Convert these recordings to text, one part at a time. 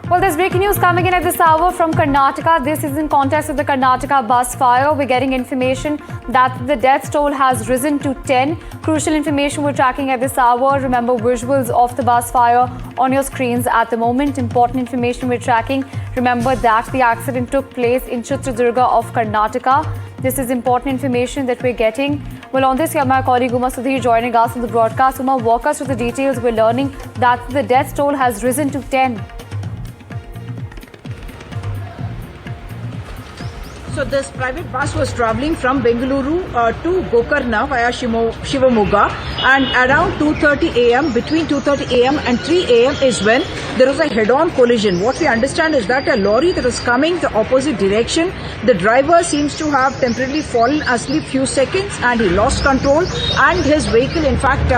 Well, there's breaking news coming in at this hour from Karnataka. This is in context of the Karnataka bus fire. We're getting information that the death toll has risen to 10. Crucial information we're tracking at this hour. Remember, visuals of the bus fire on your screens at the moment. Important information we're tracking. Remember that the accident took place in Chitradurga of Karnataka. This is important information that we're getting. Well, on this, my colleague Uma Sudhir joining us on the broadcast. Uma, walk us through the details. We're learning that the death toll has risen to 10. So this private bus was travelling from Bengaluru to Gokarna via Shivamogga, and around 2:30 a.m., between 2:30 a.m. and 3 a.m. is when there was a head-on collision. What we understand is that a lorry that was coming the opposite direction, the driver seems to have temporarily fallen asleep few seconds and he lost control, and his vehicle in fact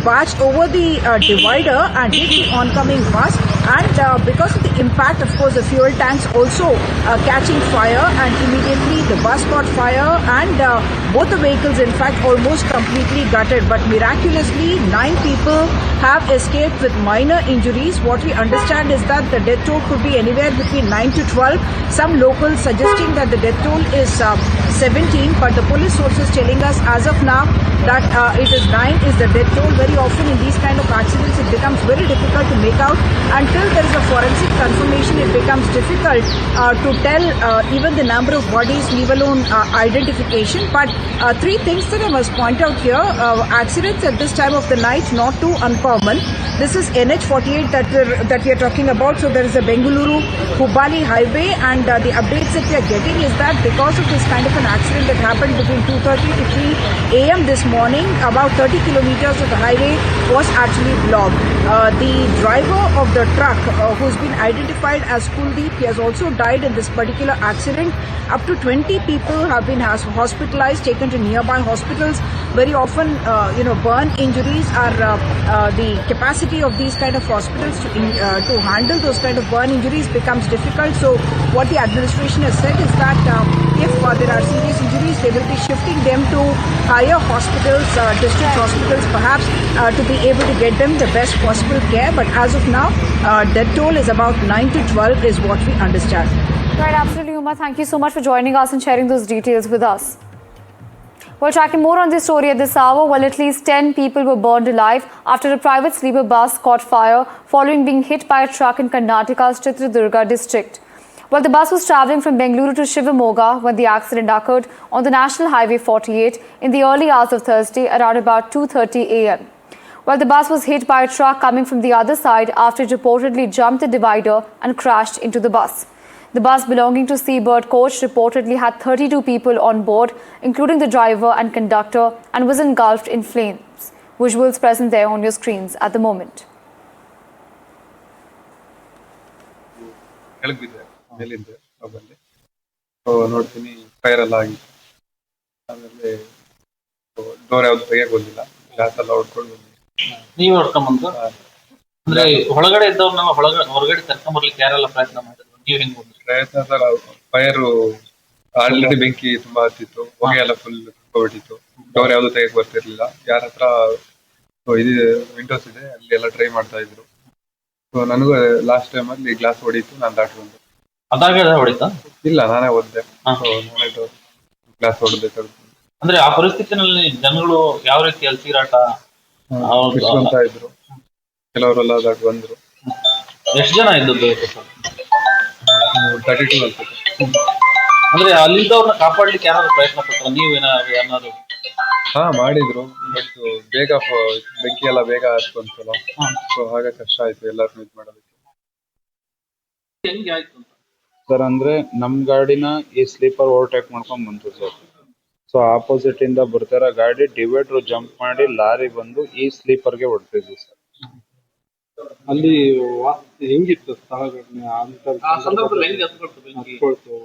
barged over the divider and hit the oncoming bus, and because of the impact, of course, the fuel tanks also catching fire, and immediately the bus caught fire, and both the vehicles in fact almost completely gutted, but miraculously 9 people have escaped with minor injuries. What we understand is that the death toll could be anywhere between 9 to 12. Some locals suggesting that the death toll is 17, but the police sources telling us as of now that it is 9 is the death toll. Very often in these kind of accidents it becomes very difficult to make out. Until there is a forensic confirmation, it becomes difficult to tell even the number of bodies, leave alone identification. But 3 things that I must point out here. Accidents at this time of the night not too uncommon. This is NH48 that we are talking about. So there is a Bengaluru Hubballi highway, and the updates that we are getting is that because of this kind of an accident that happened between 2:30 to 3 a.m. this morning, about 30 kilometers of the highway was actually blocked. The driver of the truck, who's been identified as Kuldeep, he has also died in this particular accident. Up to 20 people have been hospitalized, taken to nearby hospitals. Very often, burn injuries are the capacity of these kind of hospitals to handle those kind of burn injuries becomes difficult. So what the administration has said is that if there are serious injuries, they will be shifting them to higher hospitals, district hospitals perhaps, to be able to get them the best possible care. But as of now, death toll is about 9 to 12 is what we understand. Right, absolutely, Uma. Thank you so much for joining us and sharing those details with us. We're tracking more on this story at this hour. Well, at least 10 people were burned alive after a private sleeper bus caught fire following being hit by a truck in Karnataka's Chitradurga district. Well, the bus was travelling from Bengaluru to Shivamogga when the accident occurred on the National Highway 48 in the early hours of Thursday around about 2:30 a.m. Well, the bus was hit by a truck coming from the other side after it reportedly jumped the divider and crashed into the bus. The bus belonging to Seabird Coach reportedly had 32 people on board, including the driver and conductor, and was engulfed in flames. Visuals present there on your screens at the moment. ನೋಡ್ತೀನಿ fire ಎಲ್ಲ ಆಗಿತ್ತು. ಆಮೇಲೆ door ಯಾವ್ದು ತೆಗಿಯೋದಿಲ್ಲ, glass ಎಲ್ಲ ಹೊಡ್ಕೊಂಡು ನೀವು ಹೊಡ್ಕೊಂಡ್ಬಂದು ಅಂದ್ರೆ ಒಳಗಡೆ ಇದ್ದವ್ರನ್ನೆಲ್ಲ ಹೊರಗಡೆ ಕರ್ಕೊಂಡ್ಬರ್ಲಿಕ್ಕೆ ಯಾರೆಲ್ಲ ಪ್ರಯತ್ನ ಮಾಡಿದ್ರು? ನೀವು ಹೆಂಗ್ ಪ್ರಯತ್ನ ಸರ್, ಫೈರ್ ಆಲ್ರೆಡಿ ಬೆಂಕಿ ತುಂಬಾ ಹತ್ತಿತ್ತು, ಹೊಗೆ ಎಲ್ಲ ಫುಲ್ ಕುತ್ಕೊಬಿಟ್ಟಿತ್ತು. ಡೋರ್ ಯಾವ್ದು ತೆಗಿಯಕ್ ಬರ್ತಿರ್ಲಿಲ್ಲ. ಯಾರ ಹತ್ರ ಇದು ವಿಂಡೋಸ್ ಇದೆ ಅಲ್ಲಿ ಎಲ್ಲ ಟ್ರೈ ಮಾಡ್ತಾ ಇದ್ರು. ಸೊ ನನಗೂ ಲಾಸ್ಟ್ ಟೈಮ್ ಅಲ್ಲಿ ಗ್ಲಾಸ್ ಹೊಡೀತು, ನಾನು ದಾಟಿ ಬಂದೆ. ಅದಾಗ ಹೊಡಿತಾ? ಇಲ್ಲ, ನಾನೇ ಓದ್ದೆ. ನಾನೇ ಗ್ಲಾಸ್ ಹೊಡ್ಬೇಕಾಗುತ್ತೆ. ಅಂದ್ರೆ ಆ ಪರಿಸ್ಥಿತಿನಲ್ಲಿ ಜನಗಳು ಯಾವ ರೀತಿ ಅಲ್ಸಿರಾಟ ಅಂತ ಇದ್ರು, ಕೆಲವರೆಲ್ಲ ದಾಟಿ ಬಂದ್ರು. ಎಷ್ಟು ಜನ ಇದ್ದದ್ದು? 32 ಅನ್ಸುತ್ತೆ. ಅಂದ್ರೆ ಅಲ್ಲಿದ್ದವ್ರನ್ನ ಕಾಪಾಡ್ಲಿಕ್ಕೆ ಯಾರಾದ್ರು ಪ್ರಯತ್ನ ಪಟ್ಟ? ನೀವೇನಾದ್ರು ಮಾಡಿದ್ರು, ಬಟ್ ಬೇಗ ಬೆಂಕಿ ಎಲ್ಲ ಬೇಗ ಹತ್ಕೊಂತಲ್ಲ, ಸೊ ಹಾಗೆ ಕಷ್ಟ ಆಯ್ತು ಎಲ್ಲಾರು ಇದು ಮಾಡೋದಕ್ಕೆ. ಹೆಂಗೆ ಆಯ್ತು ಸರ್? ಅಂದ್ರೆ ನಮ್ ಗಾಡಿನ ಈ ಸ್ಲೀಪರ್ ಓವರ್ಟೇಕ್ ಮಾಡ್ಕೊಂಡ್ ಬಂತು ಸರ್. ಸೊ ಆಪೋಸಿಟ್ ಇಂದ ಬರ್ತಾರ ಗಾಡಿ ಡಿವೈಡರ್ ಜಂಪ್ ಮಾಡಿ ಲಾರಿ ಬಂದು ಈ ಸ್ಲೀಪರ್ಗೆ ಹೊಡ್ತಿದ್ವಿ ಸರ್. ಅಲ್ಲಿ ಹೆಂಗಿತ್ತು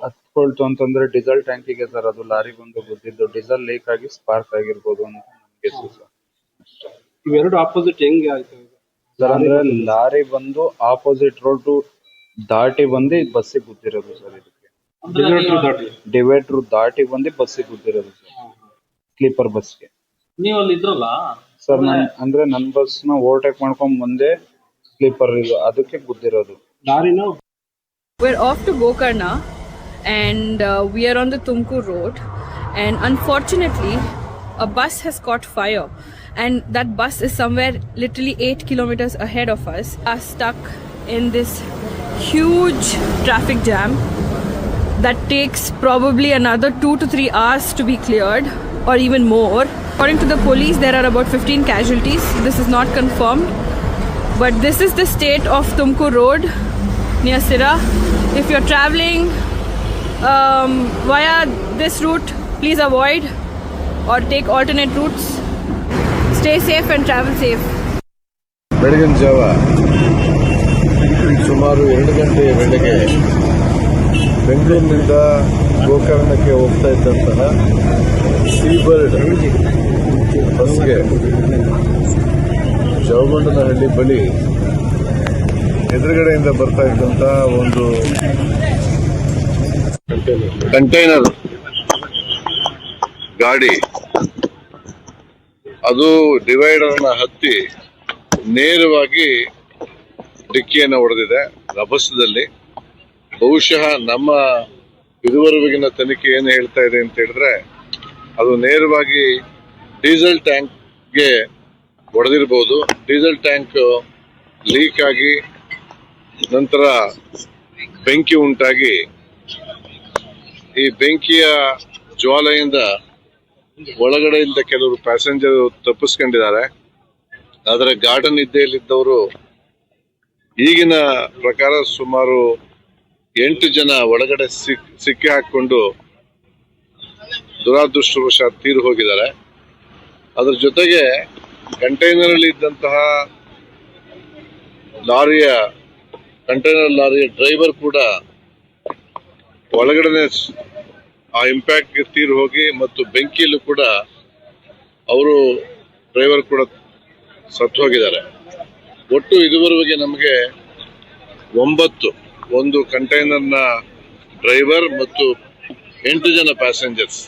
ಹತ್ಕೊಳ್ತು ಅಂತಂದ್ರೆ ಡೀಸೆಲ್ ಟ್ಯಾಂಕಿಗೆ ಸರ್ ಅದು ಲಾರಿ ಬಂದು ಗುದ್ದಿದ್ದು. ಡೀಸೆಲ್ ಲೀಕ್ ಆಗಿ ಸ್ಪಾರ್ಕ್ ಆಗಿರ್ಬೋದು ಅಂತ ನಮ್ಗೆ ಸರ್. ಇವೆರಡು ಆಪೋಸಿಟ್ ಹೆಂಗೆ ಆಯ್ತು ಸರ್? ಅಂದ್ರೆ ಲಾರಿ ಬಂದು ಆಪೋಸಿಟ್ ರೋಡ್ ದಾಟಿ ಬಂದು ಬಸ್ಸಿಗೆ ಗುದ್ದಿರೋದು ಸರ್. ಇದಕ್ಕೆ ಡಿವೈಡರ್ ದಾಟಿ ಬಂದು ಬಸ್ಸಿಗೆ ಗುದ್ದಿರೋದು ಸರ್, ಸ್ಲೀಪರ್ ಬಸ್ಗೆ. ನೀವು ಅಲ್ಲಿ ಇದ್ರಲ್ಲ ಸರ್? ಅಂದ್ರೆ ನನ್ ಬಸ್ ನ ಓವರ್ಟೇಕ್ ಮಾಡ್ಕೊಂಡ್ ಮುಂದೆ ಸ್ಲೀಪರ್ ಇದು ಅದಕ್ಕೆ ಗುದ್ದಿರೋದು. ಲಾರಿನ We're off to Gokarna and we are on the Tumkur road, and unfortunately a bus has caught fire, and that bus is somewhere literally 8 kilometers ahead of us, are stuck in this huge traffic jam that takes probably another 2 to 3 hours to be cleared, or even more. According to the police, there are about 15 casualties. This is not confirmed, but this is the state of Tumkur road near Sira. If you're traveling via this route, please avoid or take alternate routes. Stay safe and travel safe. ಬೆಳಗಿನ ಜಾವ ಸುಮಾರು 2 ಗಂಟೆಯ ವೇಳೆಗೆ ಬೆಂಗಳೂರಿನಿಂದ ಗೋಕರ್ಣಕ್ಕೆ ಹೋಗ್ತಾ ಇದ್ದಂತಹ Seabird ಬಸ್ಗೆ ಜವಗೊಂಡನಹಳ್ಳಿ ಬಳಿ ಎದುರುಗಡೆಯಿಂದ ಬರ್ತಾ ಇದ್ದಂತ ಒಂದು ಕಂಟೈನರ್ ಗಾಡಿ ಅದು ಡಿವೈಡರ್ನ ಹತ್ತಿ ನೇರವಾಗಿ ಡಿಕ್ಕಿಯನ್ನು ಹೊಡೆದಿದೆ ರಭಸದಲ್ಲಿ. ಬಹುಶಃ ನಮ್ಮ ಇದುವರೆಗಿನ ತನಿಖೆ ಏನು ಹೇಳ್ತಾ ಇದೆ ಅಂತ ಹೇಳಿದ್ರೆ, ಅದು ನೇರವಾಗಿ ಡೀಸೆಲ್ ಟ್ಯಾಂಕ್ಗೆ ಹೊಡೆದಿರಬಹುದು. ಡೀಸೆಲ್ ಟ್ಯಾಂಕ್ ಲೀಕ್ ಆಗಿ ನಂತರ ಬೆಂಕಿ ಉಂಟಾಗಿ ಈ ಬೆಂಕಿಯ ಜ್ವಾಲೆಯಿಂದ ಒಳಗಡೆಯಿಂದ ಕೆಲವರು ಪ್ಯಾಸೆಂಜರ್ ತಪ್ಪಿಸ್ಕೊಂಡಿದ್ದಾರೆ. ಆದರೆ ಗಾರ್ಡನ್ ನಿದ್ದೆಯಲ್ಲಿದ್ದವರು ಈಗಿನ ಪ್ರಕಾರ ಸುಮಾರು 8 ಜನ ಒಳಗಡೆ ಸಿಕ್ಕಿ ಹಾಕಿಕೊಂಡು ದುರಾದೃಷ್ಟವಶಾತ್ ತೀರು ಹೋಗಿದ್ದಾರೆ. ಅದರ ಜೊತೆಗೆ ಕಂಟೈನರ್ ಅಲ್ಲಿ ಇದ್ದಂತಹ ಕಂಟೈನರ್ ಲಾರಿಯ ಡ್ರೈವರ್ ಕೂಡ ಒಳಗಡೆ ಆ ಇಂಪ್ಯಾಕ್ಟ್ ತೀರು ಹೋಗಿ ಮತ್ತು ಬೆಂಕಿಯಲ್ಲೂ ಕೂಡ ಅವರು ಡ್ರೈವರ್ ಕೂಡ ಸತ್ತು ಹೋಗಿದ್ದಾರೆ. ಒಟ್ಟು ಇದುವರೆಗೆ ನಮಗೆ 9 ಒಂದು ಕಂಟೈನರ್ನ ಡ್ರೈವರ್ ಮತ್ತು 8 ಜನ ಪ್ಯಾಸೆಂಜರ್ಸ್